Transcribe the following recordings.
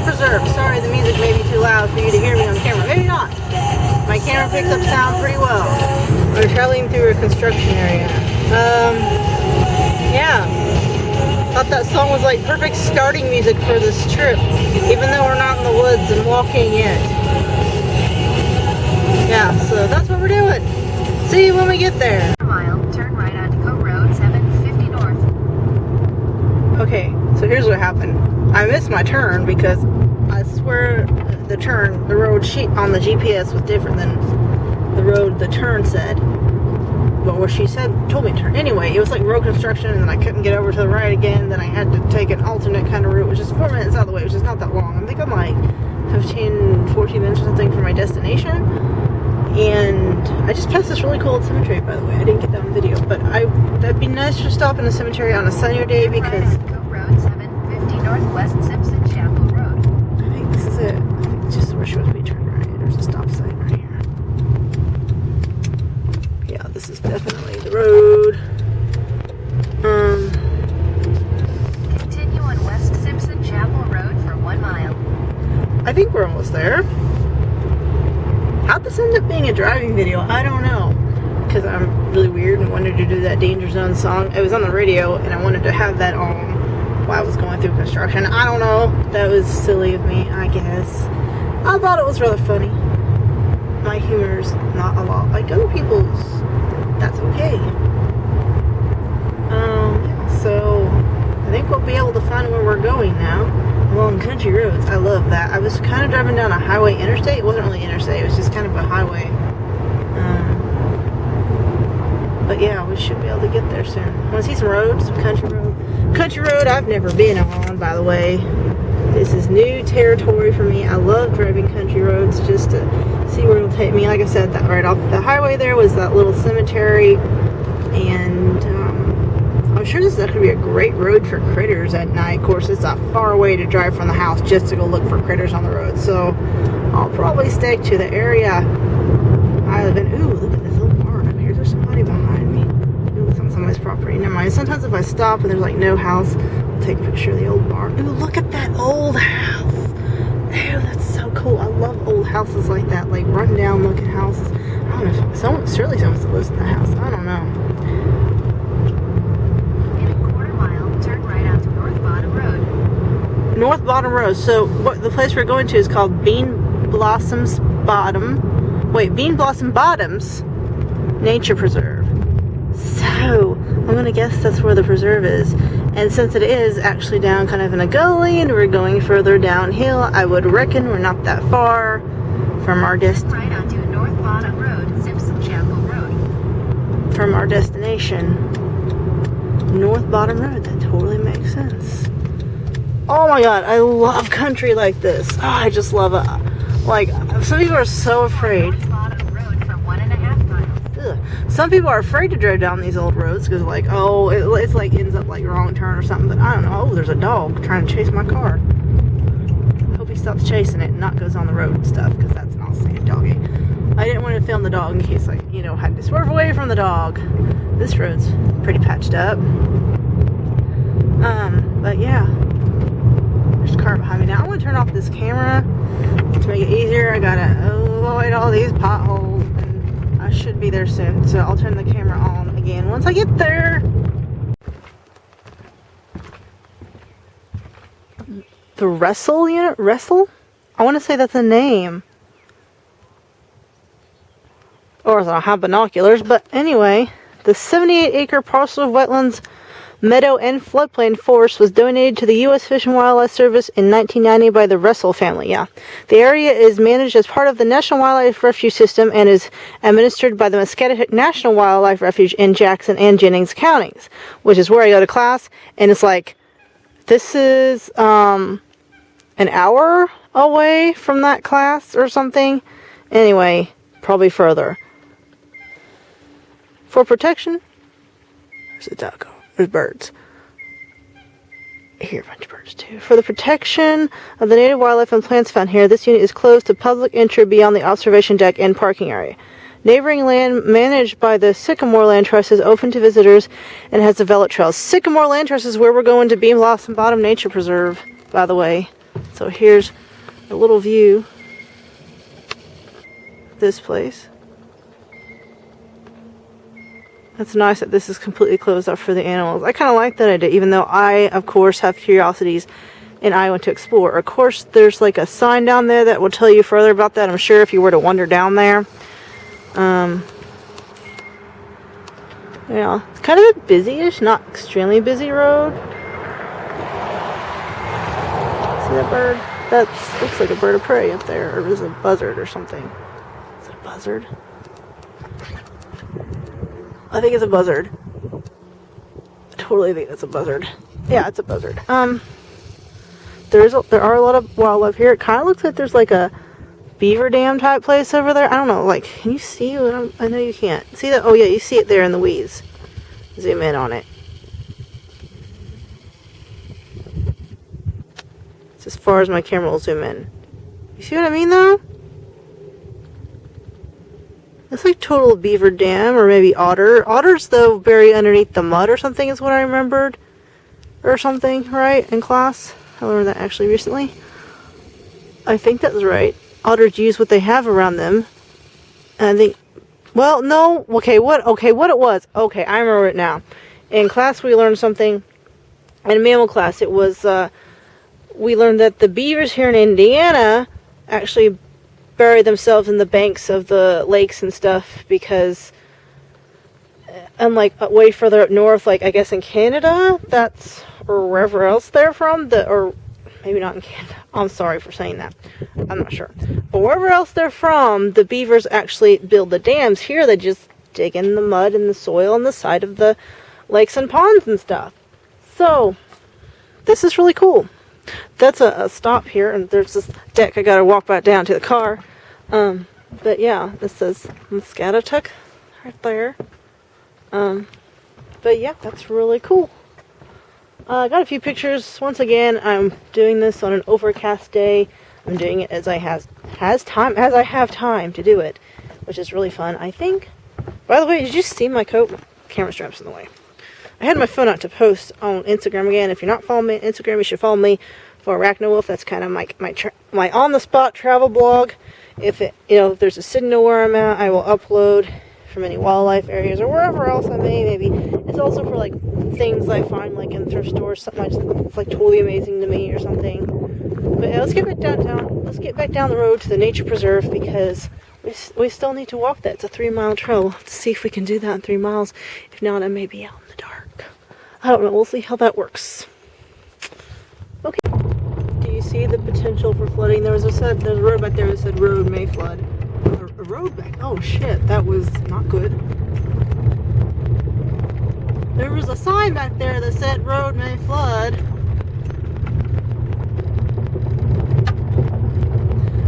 Preserve. Sorry, the music may be too loud for you to hear me on camera. Maybe not. My camera picks up sound pretty well. We're traveling through a construction area. Yeah. Thought that song was like perfect starting music for this trip, even though we're not in the woods and walking yet. Yeah, so that's what we're doing. See you when we get there. Mile, turn right onto Coat Road 750 North. Okay, so here's what happened. I missed my turn because I swear the road sheet on the GPS was different than the road the turn said. But what she said told me to turn. Anyway, it was like road construction, and then I couldn't get over to the right again. Then I had to take an alternate kind of route, which is 4 minutes out of the way, which is not that long. I think I'm like 15, 14 minutes or something from my destination. And I just passed this really cool cemetery, by the way. I didn't get that on video, but that'd be nice to stop in a cemetery on a sunnier day because Coat Road 750 Northwest Simpson Chapel Road. I think this is it. I think it's just where she was being turned right. There's a stop sign right here. Yeah, this is definitely the road. Continue on West Simpson Chapel Road for 1 mile. I think we're almost there. How'd this end up being a driving video? I don't know. Because I'm really weird and wanted to do that Danger Zone song. It was on the radio and I wanted to have that on while I was going through construction. I don't know. That was silly of me, I guess. I thought it was rather funny. My humor's not a lot like other people's. That's okay. Yeah, so I think we'll be able to find where we're going now. Along country roads. I love that. I was kind of driving down a highway interstate. It wasn't really interstate. It was just kind of a highway. But yeah, we should be able to get there soon. Want to see some roads? Some country road? Country road I've never been on, by the way. This is new territory for me. I love driving country roads just to see where it'll take me. Like I said, that right off the highway there was that little cemetery. And I'm sure this is going to be a great road for critters at night. Of course, it's a far way to drive from the house just to go look for critters on the road. So I'll probably stick to the area I live in. Ooh, look at this little barn up here. There's somebody behind me. Ooh, it's on somebody's property. Never mind. Sometimes if I stop and there's like no house, I'll take a picture of the old barn. Ooh, look at that old house. Ew, that's so cool. I love old houses like that, like run down looking houses. I don't know if surely someone still lives in the house. I don't know. North Bottom Road. So what the place we're going to is called Beanblossom Bottoms Nature Preserve. So I'm gonna guess that's where the preserve is. And since it is actually down kind of in a gully and we're going further downhill, I would reckon we're not that far from our Right onto North Bottom Road, Simpson Chapel Road. From our destination. North Bottom Road. That totally makes sense. Oh my god, I love country like this. Oh, I just love it. Like, some people are so afraid. North Bottom Road for 1.5 miles. Ugh. Some people are afraid to drive down these old roads because, like, oh, it's like ends up like wrong turn or something. But I don't know. Oh, there's a dog trying to chase my car. Hope he stops chasing it and not goes on the road and stuff because that's not safe, doggy. I didn't want to film the dog in case, like, you know, had to swerve away from the dog. This road's pretty patched up. But yeah. There's a car behind me now. I'm going to turn off this camera to make it easier. I gotta avoid all these potholes and I should be there soon. So I'll turn the camera on again once I get there. The Wrestle unit? Wrestle? I want to say that's a name. Or I don't have binoculars, but anyway, the 78-acre parcel of wetlands, meadow, and floodplain forest was donated to the U.S. Fish and Wildlife Service in 1990 by the Russell family. Yeah, the area is managed as part of the National Wildlife Refuge System and is administered by the Muscatatuck National Wildlife Refuge in Jackson and Jennings counties, which is where I go to class. And it's like, this is an hour away from that class or something. Anyway, probably further. For protection, there's a doggo. There's birds. I hear a bunch of birds too. For the protection of the native wildlife and plants found here, this unit is closed to public entry beyond the observation deck and parking area. Neighboring land managed by the Sycamore Land Trust is open to visitors and has developed trails. Sycamore Land Trust is where we're going to Beanblossom Bottom Nature Preserve, by the way. So here's a little view of this place. It's nice that this is completely closed off for the animals. I kind of like that idea, even though I, of course, have curiosities and I want to explore. Of course, there's like a sign down there that will tell you further about that, I'm sure, if you were to wander down there. Yeah, it's kind of a busy-ish, not extremely busy road. See that bird? That looks like a bird of prey up there, or is it a buzzard or something? Is it a buzzard? I think it's a buzzard. I totally think it's a buzzard. Yeah, it's a buzzard. There are a lot of wildlife here. It kind of looks like there's like a beaver dam type place over there. I don't know, like, can you see what I know you can't. See that? Oh yeah, you see it there in the weeds. Zoom in on it. It's as far as my camera will zoom in. You see what I mean though? It's like total beaver dam, or maybe otter. Otters, though, bury underneath the mud or something is what I remembered. Or something, right, in class. I learned that actually recently. I think that's right. Otters use what they have around them. And I think, well, no, okay, what it was. Okay, I remember it now. In class we learned something, in mammal class, it was, we learned that the beavers here in Indiana actually bury themselves in the banks of the lakes and stuff because, unlike way further up north, like I guess in Canada, that's, or wherever else they're from, or maybe not in Canada, I'm sorry for saying that, I'm not sure, but wherever else they're from, the beavers actually build the dams. Here they just dig in the mud and the soil on the side of the lakes and ponds and stuff. So this is really cool. That's a stop here, and there's this deck I gotta walk back down to the car. But yeah, this says Muscatatuck right there. But yeah, that's really cool. I got a few pictures. Once again, I'm doing this on an overcast day. I'm doing it as I have time to do it, which is really fun, I think. By the way, did you see my coat? Camera strap's in the way. I had my phone out to post on Instagram again. If you're not following me on Instagram, you should follow me for Arachnowolf. That's kind of my on-the-spot travel blog. If if there's a signal where I'm at, I will upload from any wildlife areas or wherever else I may. Maybe it's also for like things I find like in thrift stores, something that's like totally amazing to me or something. But yeah, let's get back downtown. Let's get back down the road to the nature preserve because we still need to walk that. It's a 3-mile trail. We'll have to see if we can do that in 3 miles. If not, I may be out in the dark. I don't know. We'll see how that works. Okay. Do you see the potential for flooding? There's a road back there that said road may flood. A road back. Oh shit, that was not good. There was a sign back there that said road may flood.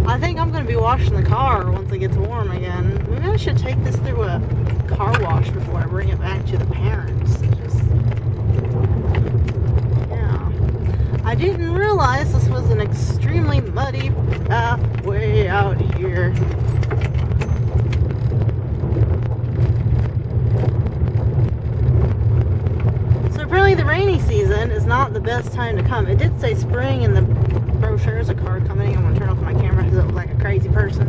I think I'm going to be washing the car once it gets warm again. Maybe I should take this through a car wash before I bring it back to the parents. Yeah. I didn't realize this was an extremely muddy path way out here. So apparently the rainy season is not the best time to come. It did say spring in the brochure's a car coming. I'm gonna turn off my camera because it looks like a crazy person.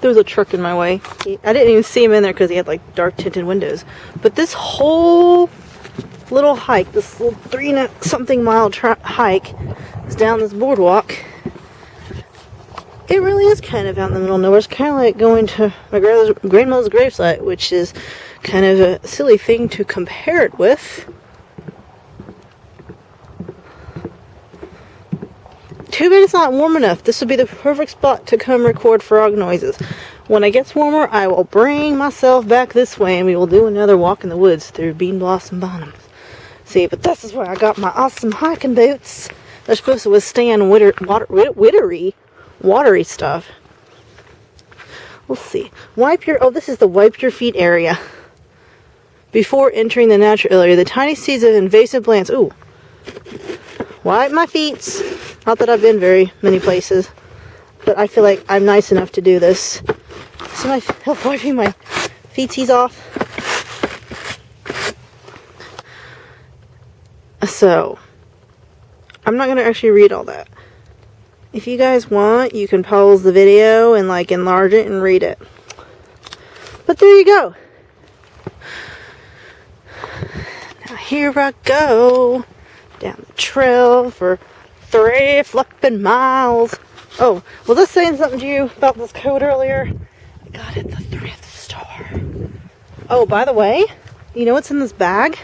There was a truck in my way. I didn't even see him in there because he had like dark tinted windows. But this whole little hike, this little 3-something mile hike is down this boardwalk. It really is kind of out in the middle of nowhere. It's kind of like going to my grandmother's gravesite, which is kind of a silly thing to compare it with. Too bad it's not warm enough. This would be the perfect spot to come record frog noises. When it gets warmer, I will bring myself back this way and we will do another walk in the woods through Beanblossom bottoms. See, but this is where I got my awesome hiking boots. They're supposed to withstand watery stuff. We'll see. This is the wipe your feet area. Before entering the natural area, the tiny seeds of invasive plants. Ooh. Wipe my feet. Not that I've been very many places, but I feel like I'm nice enough to do this. So I'm wiping my feetsies off. So, I'm not going to actually read all that. If you guys want, you can pause the video and like enlarge it and read it. But there you go. Now here I go down the trail for 3 flipping miles. Oh, was I saying something to you about this coat earlier? I got it at the thrift store. Oh, by the way, you know what's in this bag?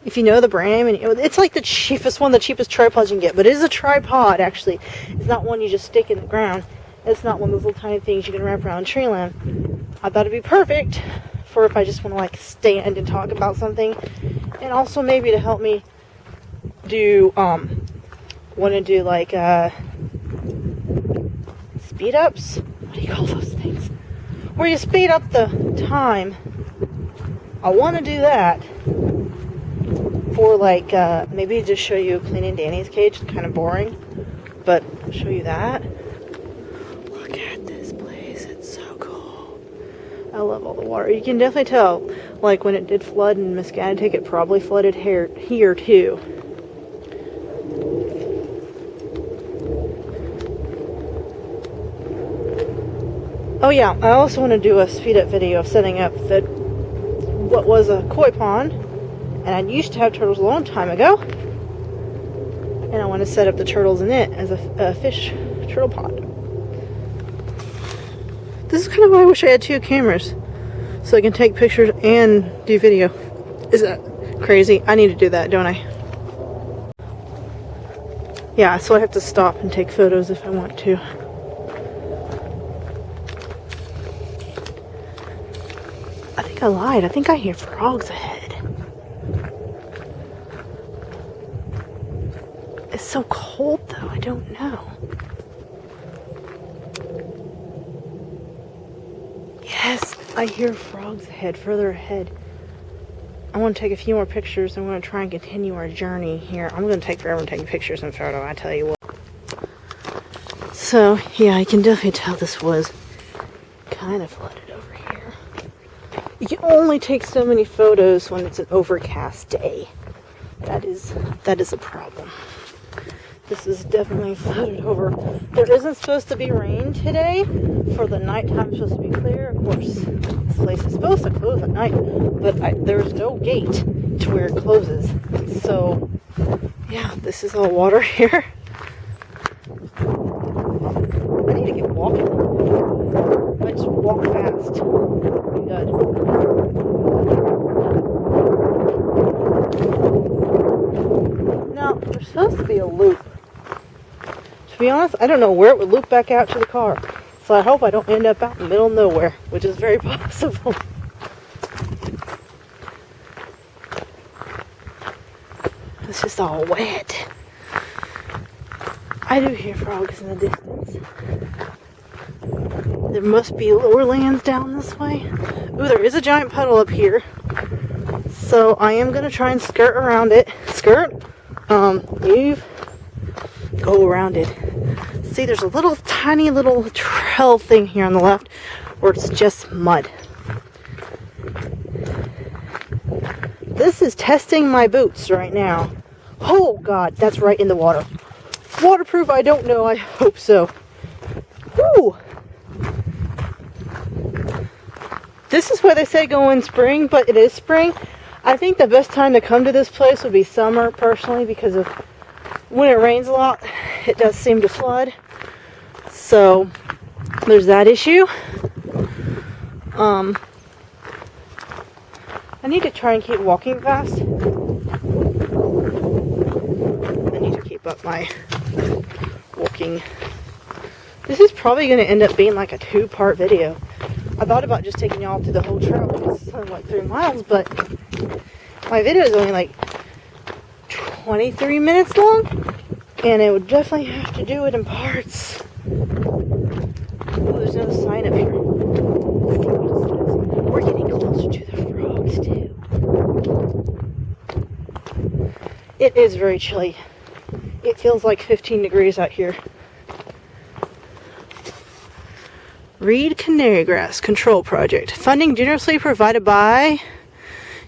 If you know the brand name, and it's like the cheapest one, the cheapest tripod you can get. But it is a tripod, actually. It's not one you just stick in the ground. It's not one of those little tiny things you can wrap around a tree limb. I thought it'd be perfect for if I just want to like stand and talk about something. And also maybe to help me do, want to do like, speed ups? What do you call those things? Where you speed up the time. I want to do that. For like, maybe just show you cleaning Danny's cage. It's kind of boring, but I'll show you that. Look at this place. It's so cool. I love all the water. You can definitely tell, like when it did flood in Muscatatuck, it probably flooded here too. Oh yeah, I also want to do a speed up video of setting up what was a koi pond. And I used to have turtles a long time ago. And I want to set up the turtles in it as a fish turtle pond. This is kind of why I wish I had 2 cameras. So I can take pictures and do video. Is that crazy? I need to do that, don't I? Yeah, so I have to stop and take photos if I want to. I think I lied. I think I hear frogs ahead. It's so cold though, I don't know. Yes, I hear frogs ahead, further ahead. I want to take a few more pictures. I'm going to try and continue our journey here. I'm going to take forever taking pictures and photo, I tell you what. So, yeah, I can definitely tell this was kind of flooded over here. You can only take so many photos when it's an overcast day. That is a problem. This is definitely flooded over. There isn't supposed to be rain today. For the nighttime, it's supposed to be clear. Of course, this place is supposed to close at night, but there's no gate to where it closes. So, yeah, this is all water here. I need to get walking. I just walk fast. Good. Now, there's supposed to be a loop. To be honest, I don't know where it would loop back out to the car. So I hope I don't end up out in the middle of nowhere, which is very possible. It's just all wet. I do hear frogs in the distance. There must be lower lands down this way. Ooh, there is a giant puddle up here. So I am going to try and skirt around it. Leave. Go around it. See, there's a little tiny little trail thing here on the left where it's just mud. This is testing my boots right now. Oh God, that's right in the water. Waterproof, I don't know, I hope so. Woo! This is where they say go in spring, but it is spring. I think the best time to come to this place would be summer, personally, because of when it rains a lot, it does seem to flood. So, there's that issue. I need to try and keep walking fast. I need to keep up my walking. This is probably going to end up being like a 2-part video. I thought about just taking y'all through the whole trail because it's only like 3 miles, but my video is only like 23 minutes long, and it would definitely have to do it in parts. Oh, there's no sign up here. We're getting closer to the frogs too. It is very chilly. It feels like 15 degrees out here. Reed Canary Grass Control Project. Funding generously provided by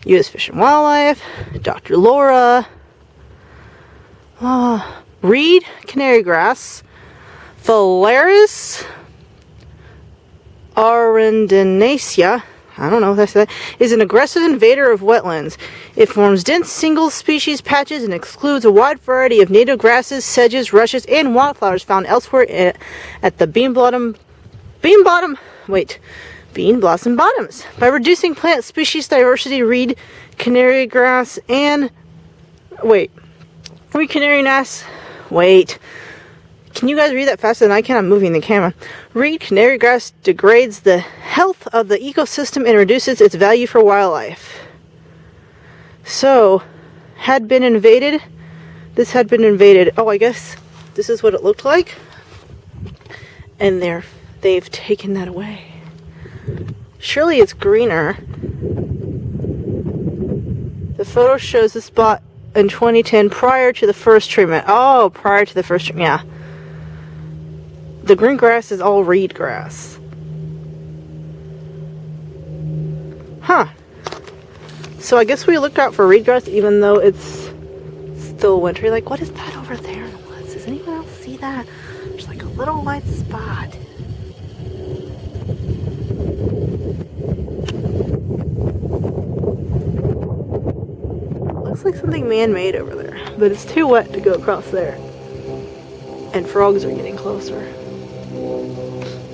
U.S. Fish and Wildlife, Dr. Laura, Reed canary grass, Phalaris arundinacea, I don't know if that's that, is an aggressive invader of wetlands. It forms dense single-species patches and excludes a wide variety of native grasses, sedges, rushes, and wildflowers found elsewhere at the Beanblossom bottoms. By reducing plant species diversity, reed canary grass and reed canary grass. Can you guys read that faster than I can? I'm moving the camera. Reed canary grass degrades the health of the ecosystem and reduces its value for wildlife. So, had been invaded. This had been invaded. Oh, I guess this is what it looked like. And they've taken that away. Surely it's greener. The photo shows the spot in 2010 prior to the first treatment. Oh, prior to the first treatment, yeah. The green grass is all reed grass. Huh. So I guess we looked out for reed grass even though it's still wintry. Like, what is that over there in the woods? Does anyone else see that? There's like a little white spot. Looks like something man-made over there, but it's too wet to go across there. And frogs are getting closer.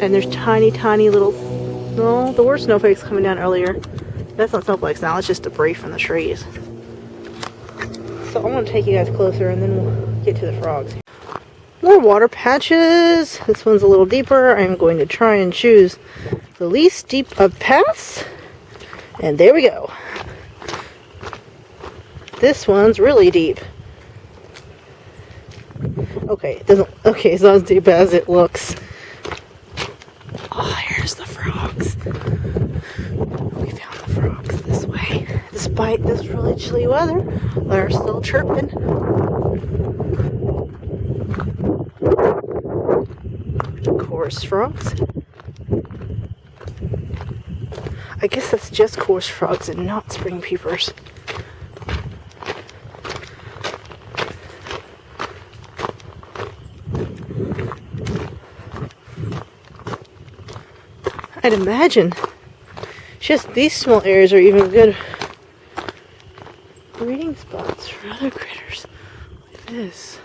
And there's tiny, tiny little... No, there were snowflakes coming down earlier. That's not snowflakes now, it's just debris from the trees. So I'm going to take you guys closer and then we'll get to the frogs. More water patches. This one's a little deeper. I'm going to try and choose the least deep of paths. And there we go. This one's really deep. Okay, it doesn't... Okay, it's not as deep as it looks. Oh, here's the frogs. We found the frogs this way. Despite this really chilly weather, they're still chirping. Coarse frogs. I guess that's just coarse frogs and not spring peepers. I'd imagine just these small areas are even good breeding spots for other critters like this.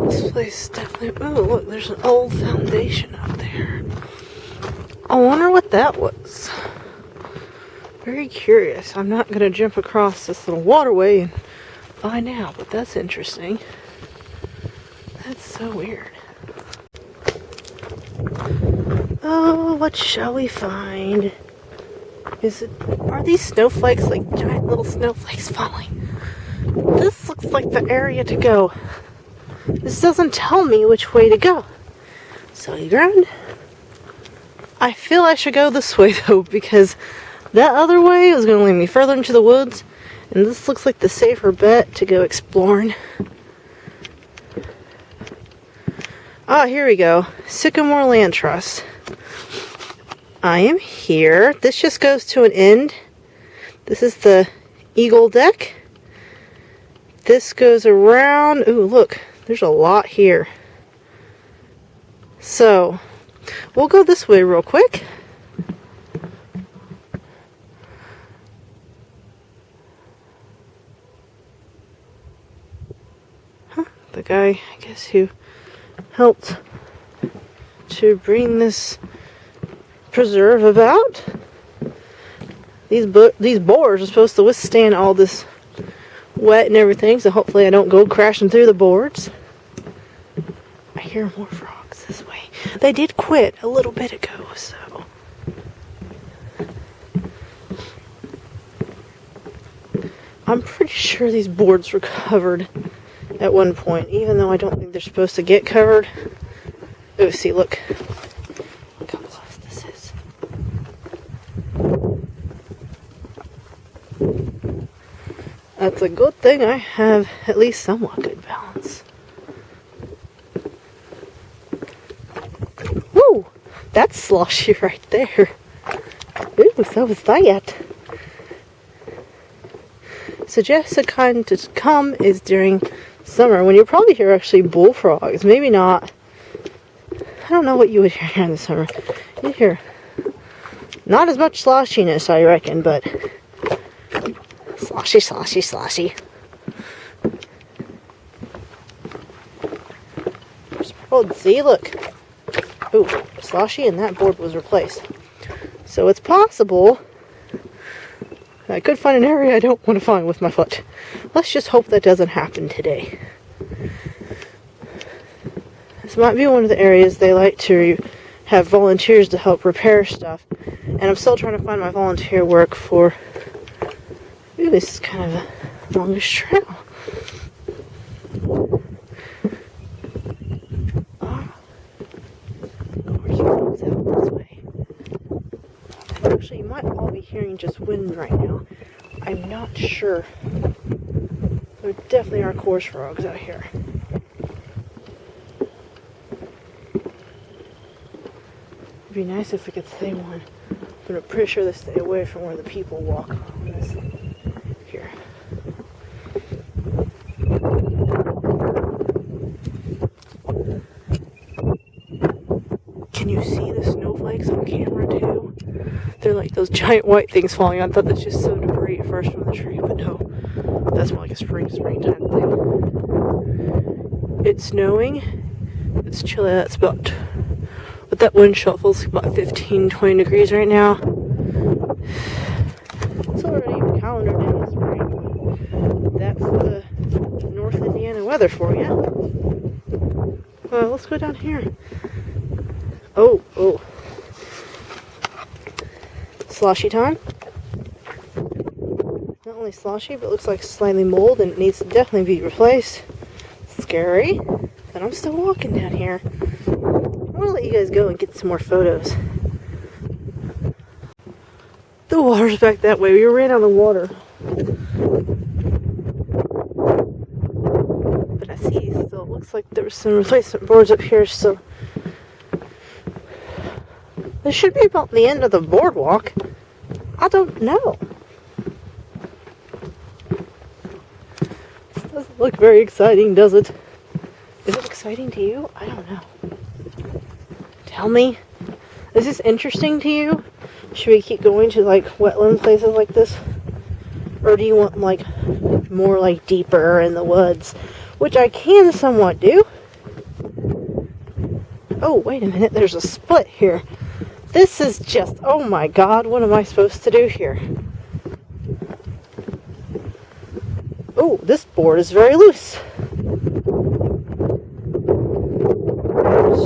This place is definitely... Oh, look, there's an old foundation up there. I wonder what that was. Very curious. I'm not going to jump across this little waterway and find out, but that's interesting. That's so weird. Oh, what shall we find? Are these snowflakes like giant little snowflakes falling? This looks like the area to go. This doesn't tell me which way to go. Soggy ground. I feel I should go this way though, because that other way is going to lead me further into the woods. And this looks like the safer bet to go exploring. Ah, here we go. Sycamore Land Trust. I am here. This just goes to an end. This is the Eagle deck. This goes around. Ooh, look. There's a lot here. So, we'll go this way real quick. The guy, I guess, who helped to bring this preserve about. These boards are supposed to withstand all this wet and everything, so hopefully I don't go crashing through the boards. I hear more frogs this way. They did quit a little bit ago, so... I'm pretty sure these boards were covered at one point, even though I don't think they're supposed to get covered. Oh, see, look. Look how close this is. That's a good thing I have at least somewhat good balance. Woo! That's sloshy right there. Ooh, so was that. Suggested time to come is during summer, when you'll probably hear actually bullfrogs. Maybe not. I don't know what you would hear in the summer. You'd hear not as much sloshiness, I reckon, but sloshy, sloshy, sloshy. Oh, see, look. Ooh, sloshy, and that board was replaced. So it's possible I could find an area I don't want to find with my foot. Let's just hope that doesn't happen today. This might be one of the areas they like to have volunteers to help repair stuff. And I'm still trying to find my volunteer work for... Ooh, this is kind of a longish trail. Out this way. Actually, you might all be hearing just wind right now. I'm not sure. There definitely are coarse frogs out here. It'd be nice if we could see one, but I'm pretty sure they stay away from where the people walk on this here. Can you see the snowflakes on camera too? They're like those giant white things falling on. I thought that's just so debris at first from the tree, but no. That's more like a springtime thing. It's snowing. It's chilly. That's about, with that wind shuffles, about 15-20 degrees right now. It's already calendared in spring. That's the North Indiana weather for you. Let's go down here. Oh. Sloshy time. Not only sloshy, but looks like slightly mold and it needs to definitely be replaced. Scary. But I'm still walking down here. I'm gonna let you guys go and get some more photos. The water's back that way. We ran out of water. But I see still looks like there was some replacement boards up here, so this should be about the end of the boardwalk. I don't know. This doesn't look very exciting, does it? Is it exciting to you? I don't know. Tell me. Is this interesting to you? Should we keep going to like wetland places like this? Or do you want like more like deeper in the woods? Which I can somewhat do. Oh, wait a minute. There's a split here. This is just, oh my god, what am I supposed to do here? Oh, this board is very loose.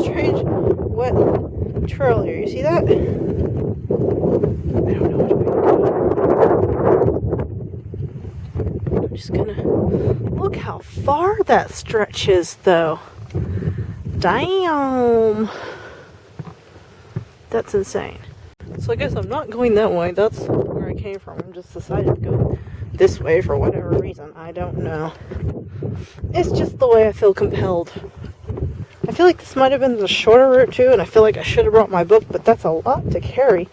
Strange wet trail here. You see that? I don't know which way to go. I'm just gonna look how far that stretches, though. Damn. That's insane. So I guess I'm not going that way. That's where I came from. I just decided to go this way for whatever reason. I don't know. It's just the way I feel compelled. I feel like this might have been the shorter route too, and I feel like I should have brought my book, but that's a lot to carry.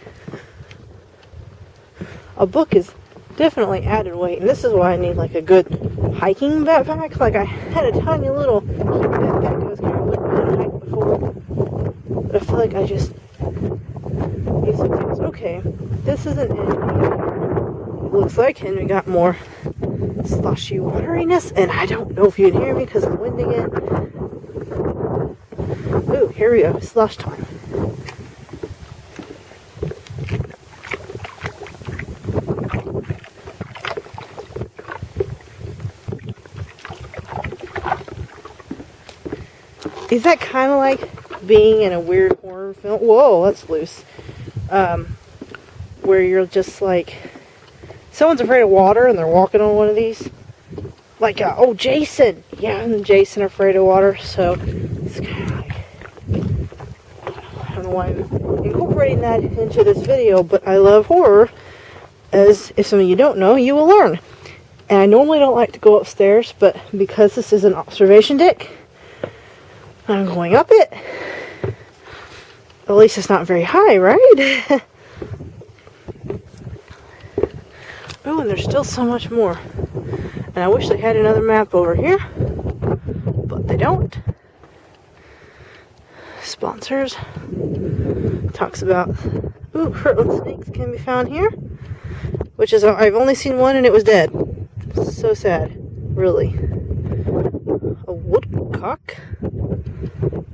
A book is definitely added weight, and this is why I need like a good hiking backpack. Like I had a tiny little backpack I was carrying with me on a hike before, but I feel like I just need some things. Okay, this isn't it. It looks like, and we got more slushy wateriness, and I don't know if you can hear me because I'm winding it. Ooh, here we go, slush time. Is that kind of like being in a weird horror film? Whoa, that's loose. Where you're just like, someone's afraid of water and they're walking on one of these. Like, oh, Jason. Yeah, and Jason afraid of water. So it's kind of like, I don't know why I'm incorporating that into this video, but I love horror. As if some of you don't know, you will learn. And I normally don't like to go upstairs, but because this is an observation deck, I'm going up it. At least it's not very high, right? Oh, and there's still so much more. And I wish they had another map over here, but they don't. Sponsors. Talks about, ooh, Kirtland snakes can be found here. Which is, I've only seen one and it was dead. So sad. Really. A woodcock.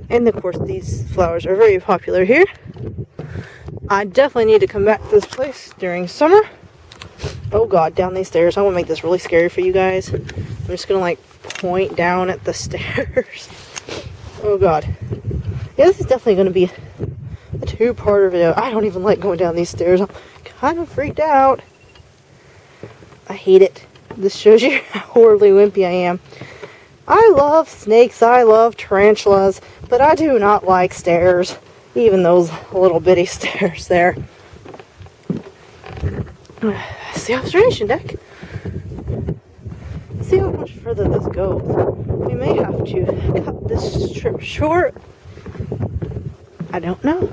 And of course these flowers are very popular here. I definitely need to come back to this place during summer. Oh god, down these stairs. I want to make this really scary for you guys. I'm just gonna like point down at the stairs. Oh god. Yeah, this is definitely gonna be a two-parter video. I don't even like going down these stairs. I'm kind of freaked out. I hate it. This shows you how horribly wimpy I am. I love snakes, I love tarantulas, but I do not like stairs. Even those little bitty stairs there. That's the observation deck. See how much further this goes. We may have to cut this trip short. I don't know.